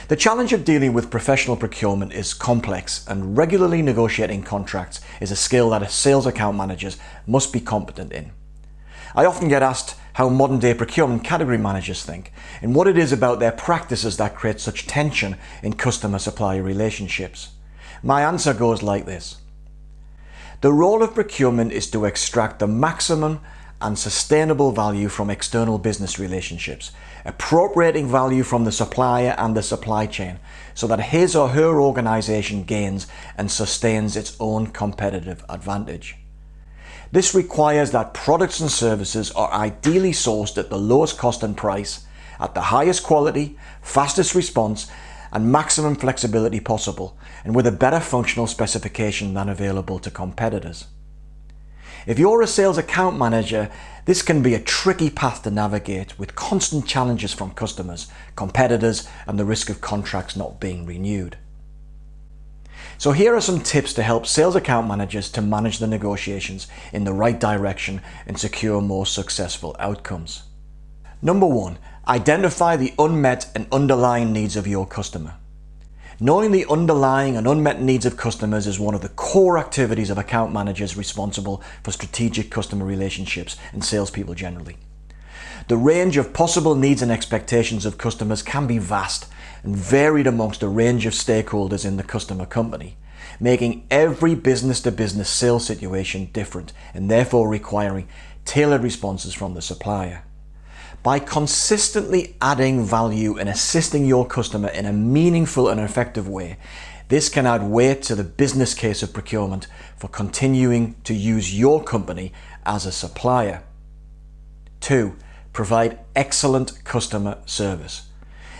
The challenge of dealing with professional procurement is complex, and regularly negotiating contracts is a skill that sales account managers must be competent in. I often get asked how modern day procurement category managers think and what it is about their practices that create such tension in customer-supplier relationships. My answer goes like this. The role of procurement is to extract the maximum and sustainable value from external business relationships, appropriating value from the supplier and the supply chain so that his or her organisation gains and sustains its own competitive advantage. This requires that products and services are ideally sourced at the lowest cost and price, at the highest quality, fastest response and maximum flexibility possible, and with a better functional specification than available to competitors. If you're a sales account manager, this can be a tricky path to navigate with constant challenges from customers, competitors, and the risk of contracts not being renewed. So here are some tips to help sales account managers to manage the negotiations in the right direction and secure more successful outcomes. Number 1, identify the unmet and underlying needs of your customer. Knowing the underlying and unmet needs of customers is one of the core activities of account managers responsible for strategic customer relationships and salespeople generally. The range of possible needs and expectations of customers can be vast and varied amongst a range of stakeholders in the customer company, making every business-to-business sales situation different and therefore requiring tailored responses from the supplier. By consistently adding value and assisting your customer in a meaningful and effective way, this can add weight to the business case of procurement for continuing to use your company as a supplier. 2. Provide excellent customer service.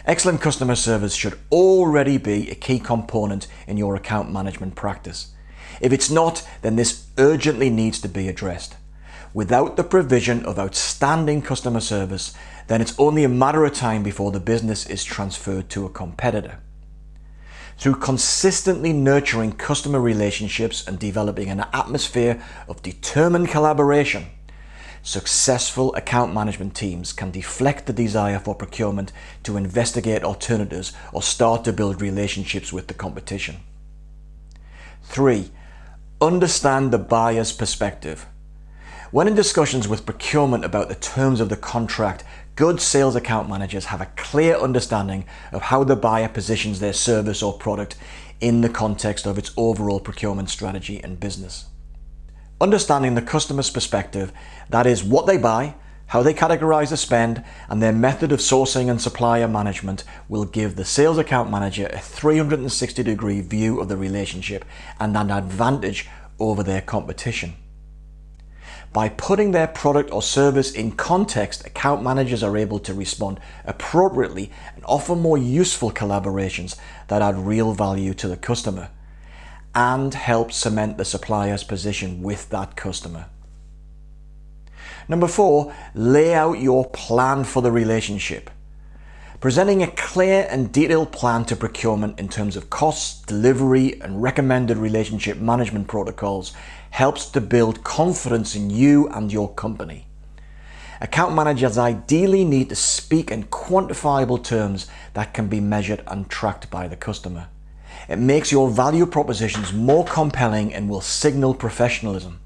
Excellent customer service should already be a key component in your account management practice. If it's not, then this urgently needs to be addressed. Without the provision of outstanding customer service, then it's only a matter of time before the business is transferred to a competitor. Through consistently nurturing customer relationships and developing an atmosphere of determined collaboration, successful account management teams can deflect the desire for procurement to investigate alternatives or start to build relationships with the competition. 3. Understand the buyer's perspective. When in discussions with procurement about the terms of the contract, good sales account managers have a clear understanding of how the buyer positions their service or product in the context of its overall procurement strategy and business. Understanding the customer's perspective, that is what they buy, how they categorize the spend, and their method of sourcing and supplier management will give the sales account manager a 360-degree view of the relationship and an advantage over their competition. By putting their product or service in context, account managers are able to respond appropriately and offer more useful collaborations that add real value to the customer and help cement the supplier's position with that customer. Number 4, lay out your plan for the relationship. Presenting a clear and detailed plan to procurement in terms of costs, delivery, and recommended relationship management protocols helps to build confidence in you and your company. Account managers ideally need to speak in quantifiable terms that can be measured and tracked by the customer. It makes your value propositions more compelling and will signal professionalism.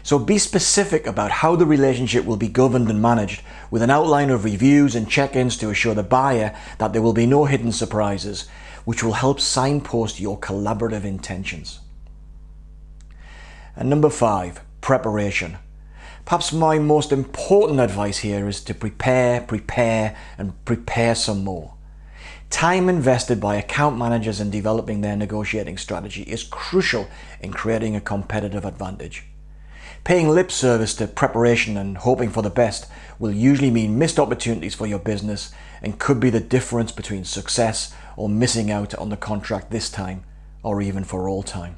So be specific about how the relationship will be governed and managed, with an outline of reviews and check-ins to assure the buyer that there will be no hidden surprises, which will help signpost your collaborative intentions. And number 5, preparation. Perhaps my most important advice here is to prepare, and prepare some more. Time invested by account managers in developing their negotiating strategy is crucial in creating a competitive advantage. Paying lip service to preparation and hoping for the best will usually mean missed opportunities for your business and could be the difference between success or missing out on the contract this time or even for all time.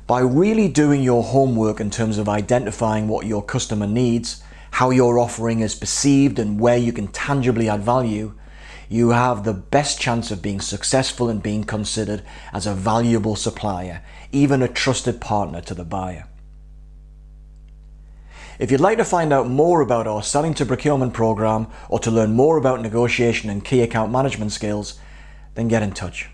By really doing your homework in terms of identifying what your customer needs, how your offering is perceived and where you can tangibly add value, you have the best chance of being successful and being considered as a valuable supplier, even a trusted partner to the buyer. If you'd like to find out more about our Selling to Procurement program or to learn more about negotiation and key account management skills, then get in touch.